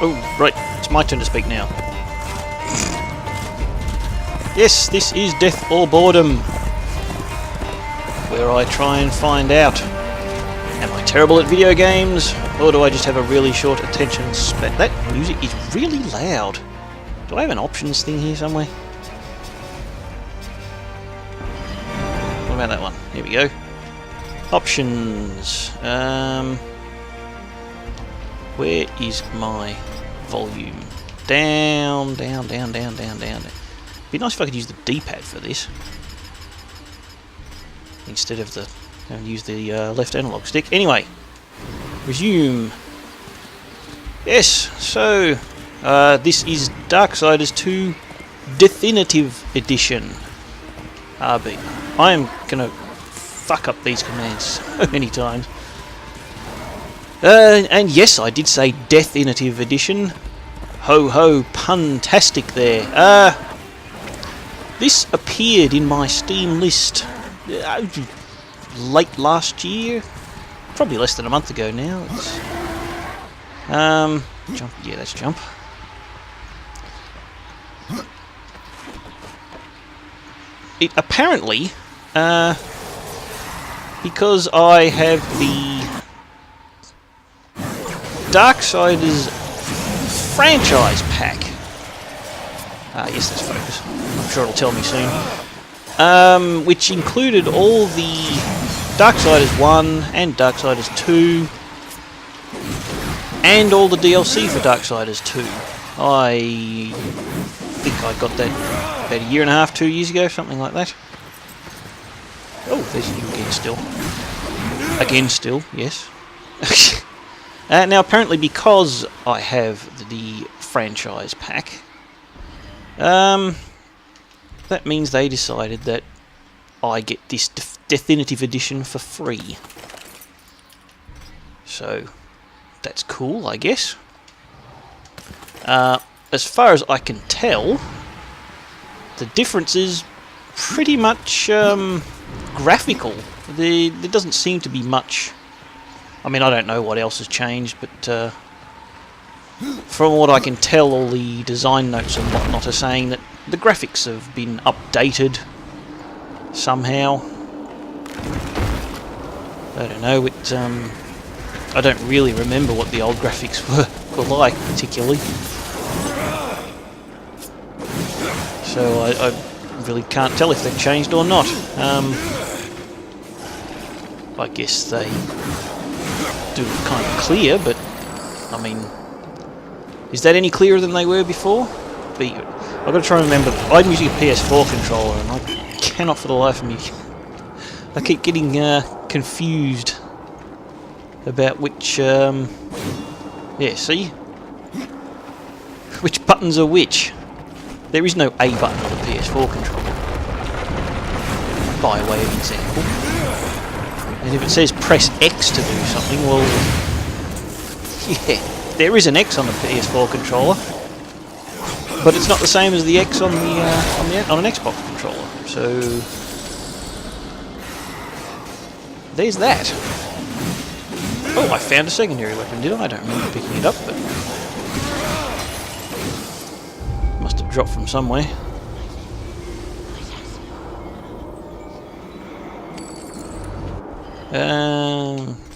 Oh, right. It's my turn to speak now. Yes, this is Death or Boredom, where I try and find out, am I terrible at video games, or do I just have a really short attention span? That music is really loud. Do I have an options thing here somewhere? What about that one? Here we go. Options. Where is my volume? Down. Be nice if I could use the D-pad for this instead of the use the left analog stick. Anyway, resume. Yes. So this is Darksiders 2 Definitive Edition. RB. I am gonna fuck up these commands so many times. And yes, I did say Definitive Edition. Ho ho, pun-tastic there. This appeared in my Steam list late last year, probably less than a month ago now. It's, jump. Yeah, that's jump. It apparently, because I have the Darksiders franchise pack. Yes, that's focus. I'm sure it'll tell me soon. Which included all the Darksiders 1 and Darksiders 2, and all the DLC for Darksiders 2. I think I got that about a year and a half, 2 years ago, something like that. Oh, there's you again still. Again still, yes. Now apparently because I have the franchise pack, that means they decided that I get this definitive edition for free. So that's cool, I guess. As far as I can tell, the difference is pretty much graphical. There doesn't seem to be much. I mean, I don't know what else has changed, but from what I can tell, all the design notes and whatnot are saying that the graphics have been updated somehow. I don't know. I don't really remember what the old graphics were like particularly. So I really can't tell if they've changed or not. I guess they do it kind of clear, but I mean, is that any clearer than they were before? I've got to try and remember. I'm using a PS4 controller, and I cannot for the life of me. I keep getting confused about which. Yeah, see, which buttons are which. There is no A button on the PS4 controller, by way of example. And if it says press X to do something, well, yeah, there is an X on the PS4 controller, but it's not the same as the X on an Xbox controller. So there's that. Oh, I found a secondary weapon, did I? I don't remember picking it up, but must have dropped from somewhere.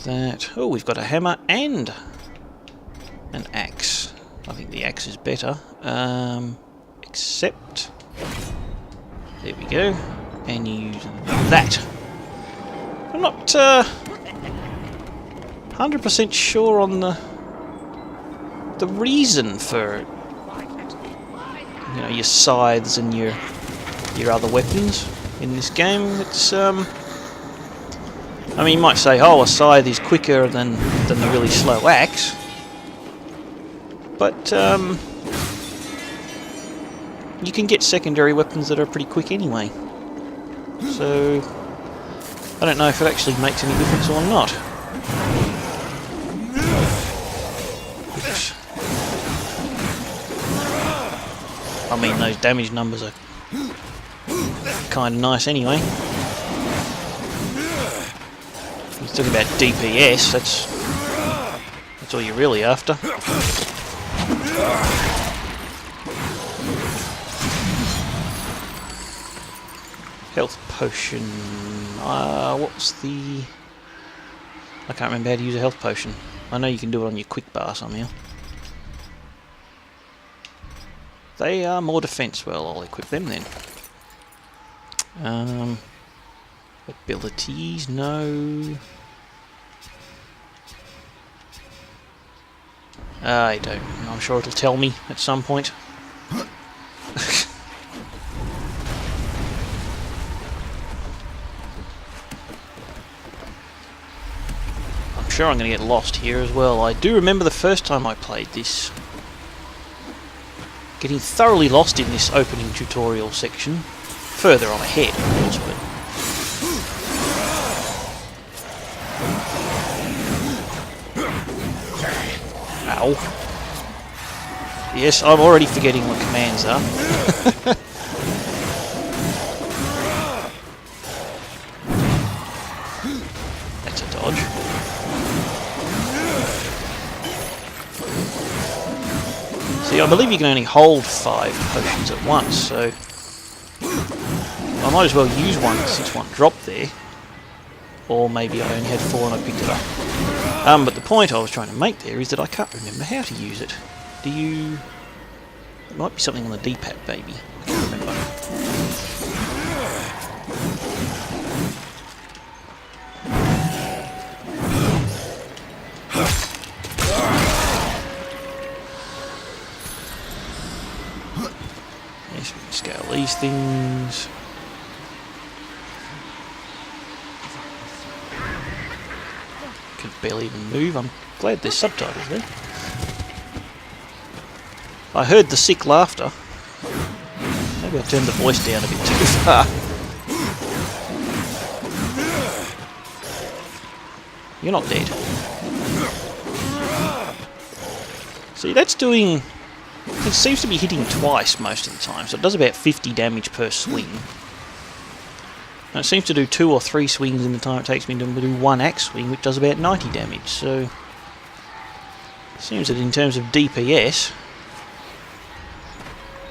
That. Oh, we've got a hammer and an axe. I think the axe is better. Except, there we go. And use that. I'm not 100% sure on the reason for, you know, your scythes and your other weapons in this game. It's I mean, you might say, oh, a scythe is quicker than the really slow axe, but you can get secondary weapons that are pretty quick anyway. So I don't know if it actually makes any difference or not. Oops. I mean, those damage numbers are kind of nice anyway. He's talking about DPS, that's all you're really after. Health potion. What's the... I can't remember how to use a health potion. I know you can do it on your quick bar somehow. They are more defense. Well, I'll equip them then. Abilities, no. I don't. I'm sure it'll tell me at some point. I'm sure I'm going to get lost here as well. I do remember the first time I played this, getting thoroughly lost in this opening tutorial section. Further on ahead, of course, but... Ow. Yes, I'm already forgetting what commands are. That's a dodge. See, I believe you can only hold 5 potions at once, so... I might as well use one since one dropped there. Or maybe I only had 4 and I picked it up. But the point I was trying to make there is that I can't remember how to use it. Do you... It might be something on the D-pad, maybe. I can't remember. Yes, we can scale these things. Can barely even move. I'm glad there's subtitles there. I heard the sick laughter. Maybe I turned the voice down a bit too far. You're not dead. See, that's doing... It seems to be hitting twice most of the time, so it does about 50 damage per swing. And it seems to do 2 or 3 swings in the time it takes me to do 1 axe swing, which does about 90 damage, so... It seems that in terms of DPS,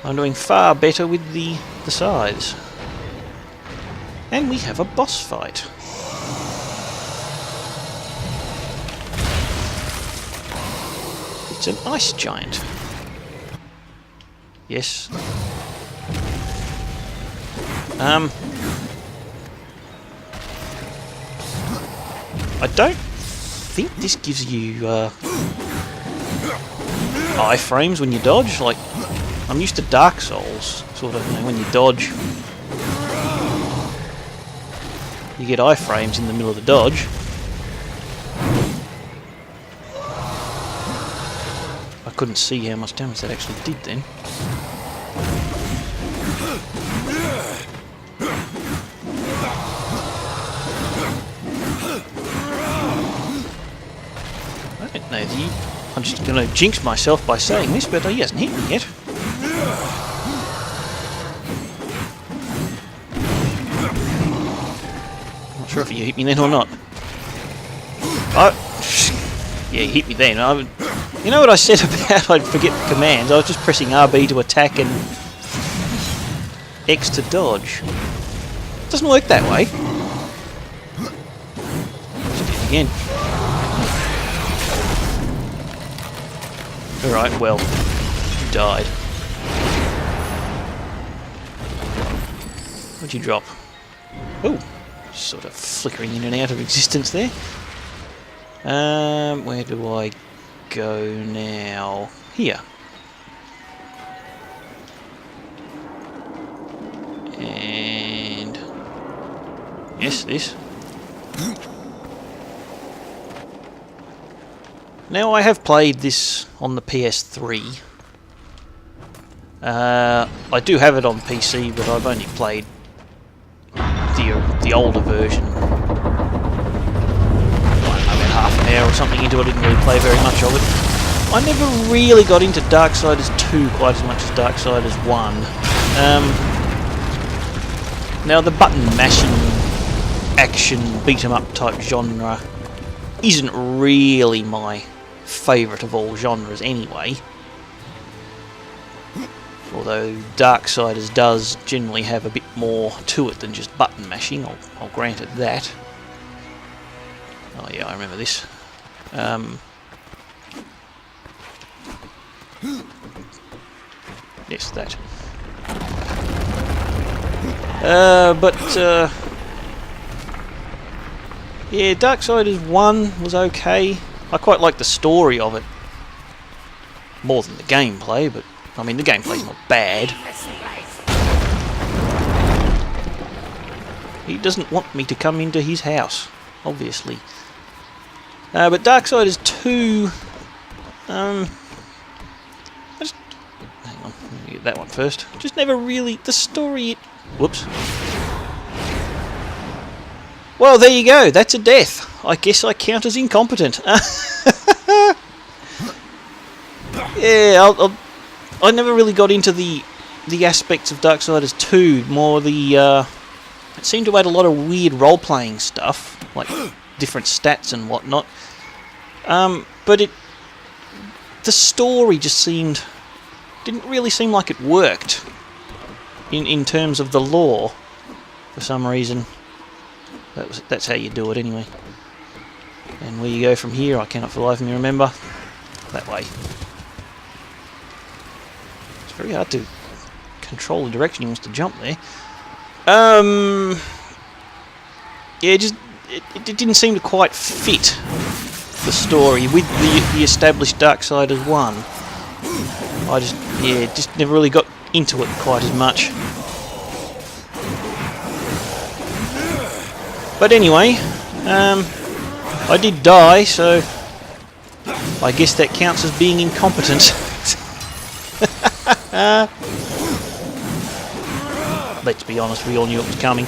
I'm doing far better with the scythes. And we have a boss fight. It's an ice giant. Yes. I don't think this gives you iframes when you dodge. Like, I'm used to Dark Souls, sort of, you know, when you dodge, you get iframes in the middle of the dodge. I couldn't see how much damage that actually did then. I don't know, I'm just going to jinx myself by saying this, but he hasn't hit me yet. Not sure if he hit me then or not. Yeah, he hit me then. You know what I said about I'd forget the commands? I was just pressing RB to attack and X to dodge. It doesn't work that way. Let's do it again. Alright, well, you died. What'd you drop? Oh, sort of flickering in and out of existence there. Where do I go now? Here. And... yes, this. Now, I have played this on the PS3. I do have it on PC, but I've only played the older version. About half an hour or something into it. I didn't really play very much of it. I never really got into Darksiders 2 quite as much as Darksiders 1. Now, the button mashing action beat 'em up type genre isn't really my favourite of all genres anyway. Although Darksiders does generally have a bit more to it than just button mashing, I'll grant it that. Oh yeah, I remember this. Yes, that. Yeah, Darksiders 1 was okay. I quite like the story of it. More than the gameplay, but I mean the gameplay's not bad. He doesn't want me to come into his house, obviously. But Darksiders 2... hang on, let me get that one first. Just never really... The story... Whoops. Well, there you go. That's a death. I guess I count as incompetent. Yeah, I never really got into the aspects of Darksiders 2. More the... it seemed to add a lot of weird role-playing stuff, like different stats and whatnot. But the story just didn't really seem like it worked in terms of the lore for some reason. That's how you do it anyway. And where you go from here, I cannot for the life of me remember. That way. It's very hard to control the direction he wants to jump there. Yeah, it didn't seem to quite fit the story with the established Darksiders 1. I just never really got into it quite as much. But anyway, I did die, so I guess that counts as being incompetent. Let's be honest, we all knew it was coming.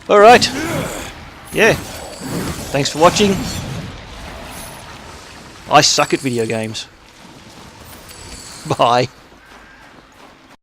Alright. Yeah. Thanks for watching. I suck at video games. Bye.